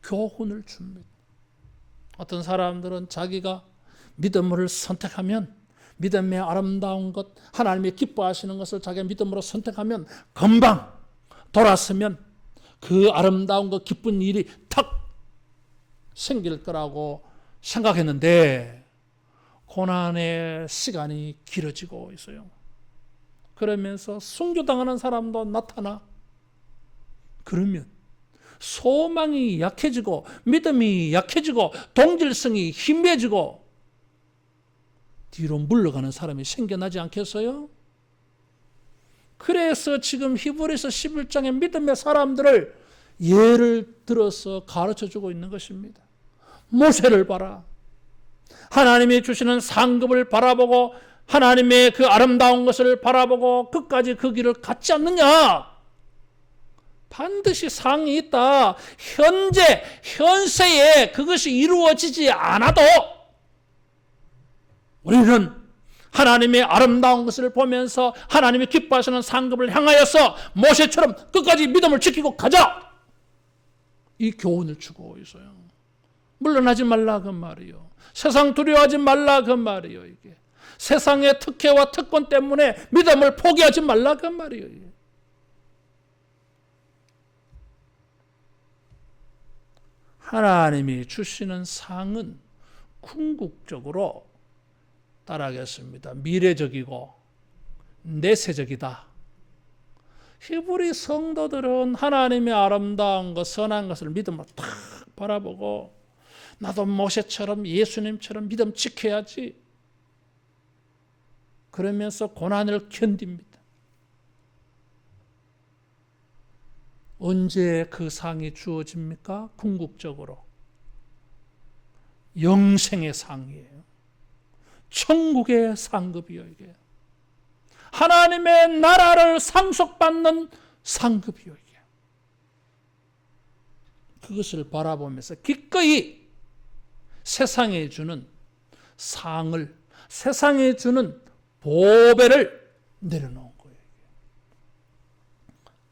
교훈을 줍니다. 어떤 사람들은 자기가 믿음을 선택하면 믿음의 아름다운 것, 하나님이 기뻐하시는 것을 자기가 믿음으로 선택하면 금방 돌았으면 그 아름다운 것, 기쁜 일이 탁 생길 거라고 생각했는데 고난의 시간이 길어지고 있어요. 그러면서 순교당하는 사람도 나타나. 그러면 소망이 약해지고 믿음이 약해지고 동질성이 희미해지고 뒤로 물러가는 사람이 생겨나지 않겠어요? 그래서 지금 히브리서 11장의 믿음의 사람들을 예를 들어서 가르쳐주고 있는 것입니다. 모세를 봐라. 하나님이 주시는 상급을 바라보고 하나님의 그 아름다운 것을 바라보고 끝까지 그 길을 갖지 않느냐? 반드시 상이 있다. 현세에 그것이 이루어지지 않아도 우리는 하나님의 아름다운 것을 보면서 하나님이 기뻐하시는 상급을 향하여서 모세처럼 끝까지 믿음을 지키고 가자. 이 교훈을 주고 있어요. 물러나지 말라 그 말이요. 세상 두려워하지 말라 그 말이요. 이게 세상의 특혜와 특권 때문에 믿음을 포기하지 말라 그 말이요. 이게. 하나님이 주시는 상은 궁극적으로 따라하겠습니다. 미래적이고 내세적이다. 히브리 성도들은 하나님의 아름다운 것, 선한 것을 믿음으로 탁 바라보고 나도 모세처럼 예수님처럼 믿음 지켜야지. 그러면서 고난을 견딥니다. 언제 그 상이 주어집니까? 궁극적으로 영생의 상이에요. 천국의 상급이요, 이게. 하나님의 나라를 상속받는 상급이요, 이게. 그것을 바라보면서 기꺼이 세상에 주는 상을, 세상에 주는 보배를 내려놓은 거예요.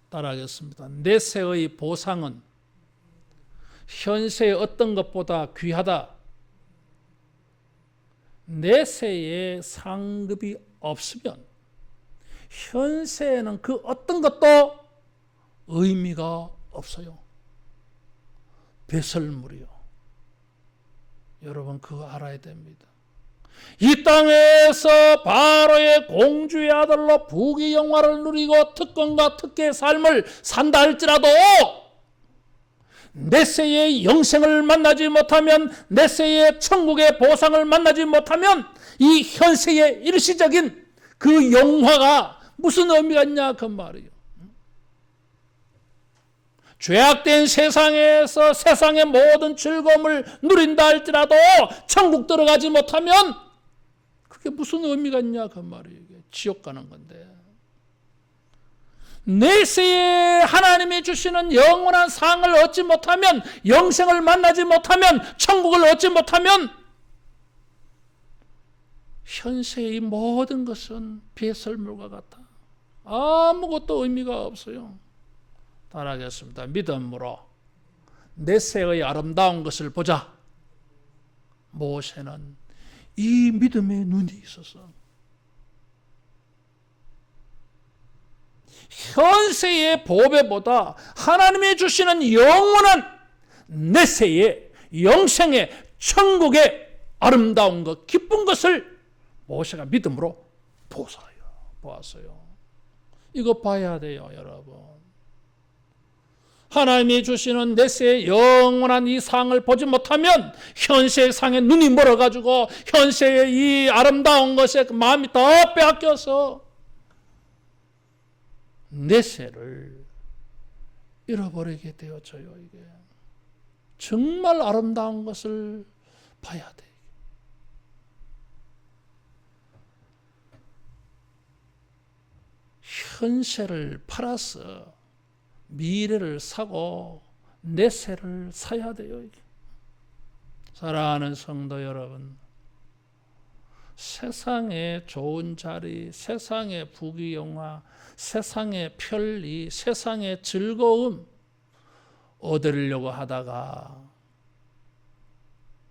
따라하겠습니다. 내세의 보상은 현세의 어떤 것보다 귀하다. 내세의 상급이 없으면 현세에는 그 어떤 것도 의미가 없어요. 배설물이요. 여러분 그거 알아야 됩니다. 이 땅에서 바로의 공주의 아들로 부귀영화를 누리고 특권과 특혜의 삶을 산다 할지라도 내세의 영생을 만나지 못하면, 내세의 천국의 보상을 만나지 못하면 이 현세의 일시적인 그 영화가 무슨 의미가 있냐 그 말이에요. 죄악된 세상에서 세상의 모든 즐거움을 누린다 할지라도 천국 들어가지 못하면 그게 무슨 의미가 있냐 그 말이에요. 지옥 가는 건데. 내세에 하나님이 주시는 영원한 상을 얻지 못하면, 영생을 만나지 못하면, 천국을 얻지 못하면 현세의 모든 것은 배설물과 같아. 아무것도 의미가 없어요. 따라하겠습니다. 믿음으로 내세의 아름다운 것을 보자. 모세는 이 믿음의 눈이 있어서 현세의 보배보다 하나님이 주시는 영원한 내세의 영생의 천국의 아름다운 것, 기쁜 것을 모세가 믿음으로 보았어요. 이거 봐야 돼요, 여러분. 하나님이 주시는 내세의 영원한 이 상을 보지 못하면 현세의 상에 눈이 멀어가지고 현세의 이 아름다운 것에 마음이 더 빼앗겨서 내세를 잃어버리게 되어져요. 이게 정말 아름다운 것을 봐야 돼. 현세를 팔아서 미래를 사고 내세를 사야 돼요. 이게. 사랑하는 성도 여러분, 세상의 좋은 자리, 세상의 부귀영화, 세상의 편리, 세상의 즐거움 얻으려고 하다가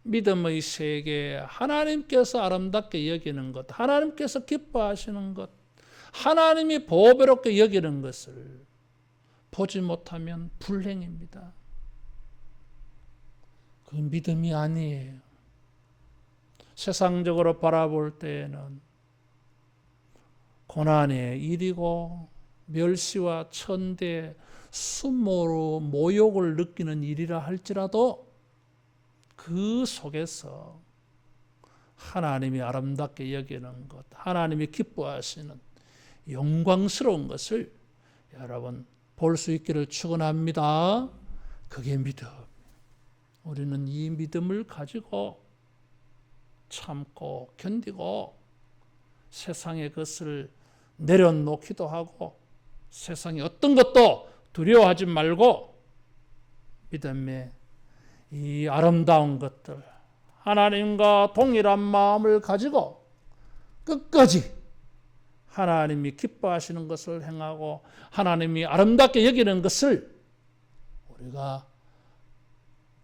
믿음의 세계, 하나님께서 아름답게 여기는 것, 하나님께서 기뻐하시는 것, 하나님이 보배롭게 여기는 것을 보지 못하면 불행입니다. 그 믿음이 아니에요. 세상적으로 바라볼 때에는 고난의 일이고 멸시와 천대, 수모로 모욕을 느끼는 일이라 할지라도 그 속에서 하나님이 아름답게 여기는 것, 하나님이 기뻐하시는 영광스러운 것을 여러분 볼 수 있기를 축원합니다. 그게 믿음. 우리는 이 믿음을 가지고 참고 견디고 세상의 것을 내려놓기도 하고 세상의 어떤 것도 두려워하지 말고 믿음의 이 아름다운 것들, 하나님과 동일한 마음을 가지고 끝까지 하나님이 기뻐하시는 것을 행하고 하나님이 아름답게 여기는 것을 우리가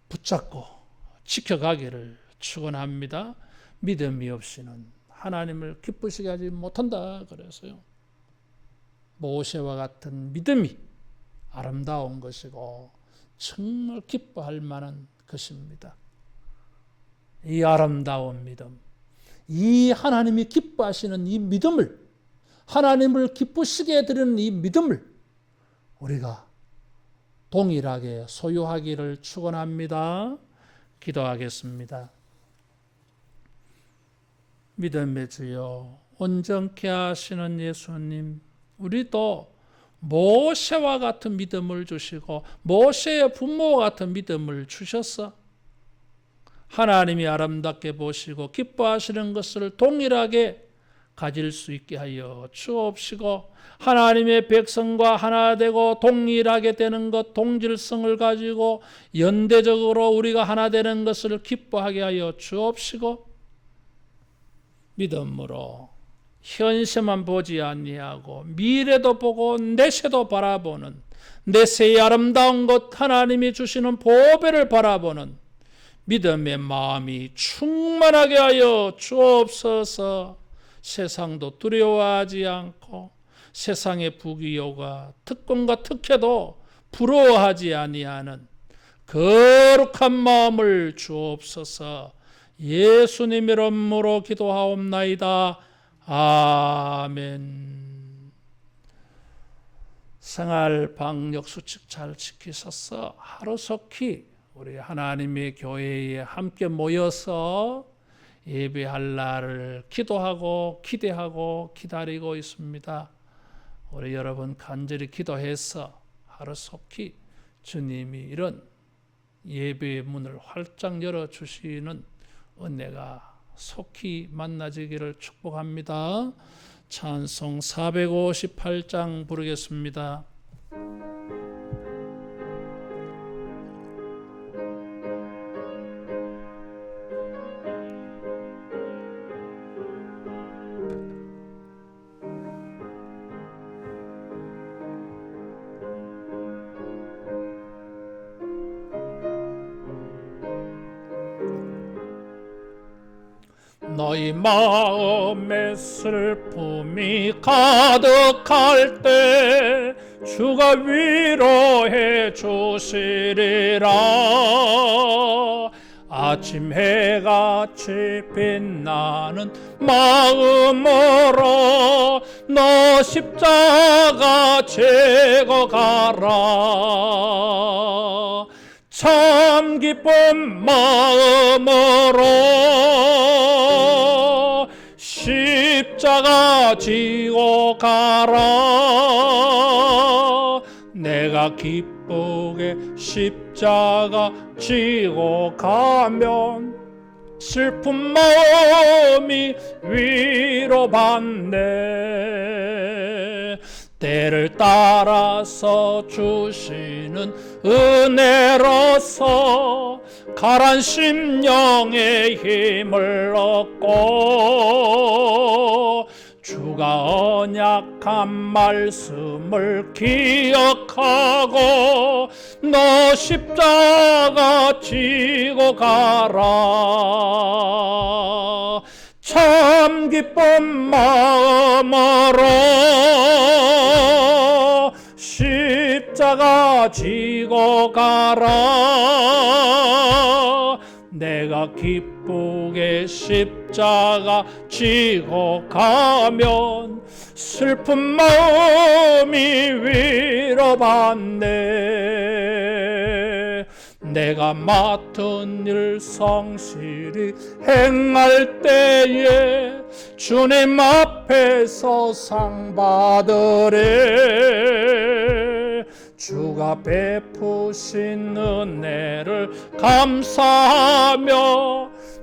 붙잡고 지켜가기를 축원합니다. 믿음이 없이는 하나님을 기쁘시게 하지 못한다 그래서요. 모세와 같은 믿음이 아름다운 것이고 정말 기뻐할 만한 것입니다. 이 아름다운 믿음, 이 하나님이 기뻐하시는 이 믿음을, 하나님을 기쁘시게 해드리는 이 믿음을 우리가 동일하게 소유하기를 축원합니다. 기도하겠습니다. 믿음의 주여, 온전케 하시는 예수님, 우리도 모세와 같은 믿음을 주시고 모세의 부모와 같은 믿음을 주셨어. 하나님이 아름답게 보시고 기뻐하시는 것을 동일하게 가질 수 있게 하여 주옵시고, 하나님의 백성과 하나 되고 동일하게 되는 것, 동질성을 가지고 연대적으로 우리가 하나 되는 것을 기뻐하게 하여 주옵시고, 믿음으로 현세만 보지 아니하고 미래도 보고 내세도 바라보는, 내세의 아름다운 것, 하나님이 주시는 보배를 바라보는 믿음의 마음이 충만하게 하여 주옵소서. 세상도 두려워하지 않고 세상의 부귀요가 특권과 특혜도 부러워하지 아니하는 거룩한 마음을 주옵소서. 예수님 이름으로 기도하옵나이다. 아멘. 생활 방역 수칙 잘 지키셔서 하루속히 우리 하나님의 교회에 함께 모여서 예배할 날을 기도하고 기대하고 기다리고 있습니다. 우리 여러분 간절히 기도해서 하루속히 주님이 이런 예배의 문을 활짝 열어주시는 은혜가 속히 만나지기를 축복합니다. 찬송 458장 부르겠습니다. 너희 마음에 슬픔이 가득할 때 주가 위로해 주시리라. 아침 해같이 빛나는 마음으로 너 십자가 지고 가라. 참 기쁜 마음으로 십자가 지고 가라. 내가 기쁘게 십자가 지고 가면 슬픈 마음이 위로받네. 때를 따라서 주시는 은혜로서 가란 심령의 힘을 얻고 주가 언약한 말씀을 기억하고 너 십자가 지고 가라. 참 기쁜 마음으로 십자가 지고 가라. 내가 기쁘게 십자가 지고 가면 슬픈 마음이 위로받네. 내가 맡은 일 성실히 행할 때에 주님 앞에서 상 받으리. 주가 베푸신 은혜를 감사하며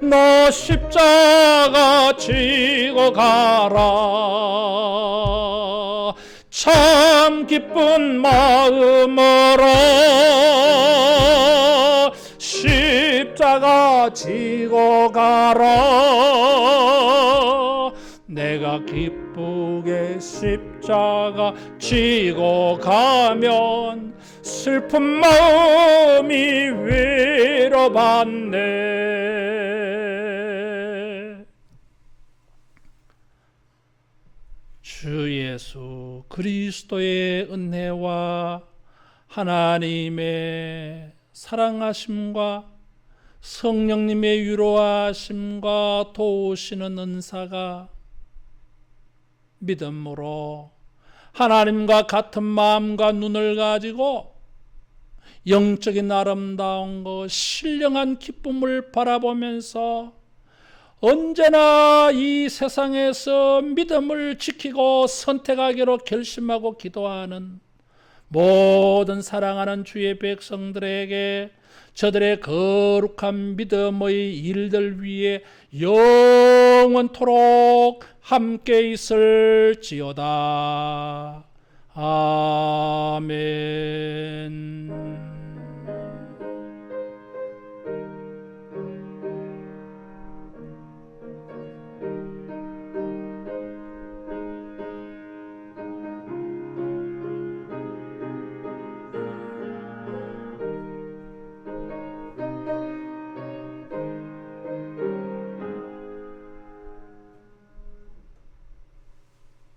너 십자가 지고 가라. 참 기쁜 마음으로 십자가 지고 가라. 내가 기쁘게 십자가 지고 가면 슬픈 마음이 위로받네. 주 예수 그리스도의 은혜와 하나님의 사랑하심과 성령님의 위로하심과 도우시는 은사가 믿음으로 하나님과 같은 마음과 눈을 가지고 영적인 아름다운 것, 신령한 기쁨을 바라보면서 언제나 이 세상에서 믿음을 지키고 선택하기로 결심하고 기도하는 모든 사랑하는 주의 백성들에게 저들의 거룩한 믿음의 일들 위에 영원토록 함께 있을지어다.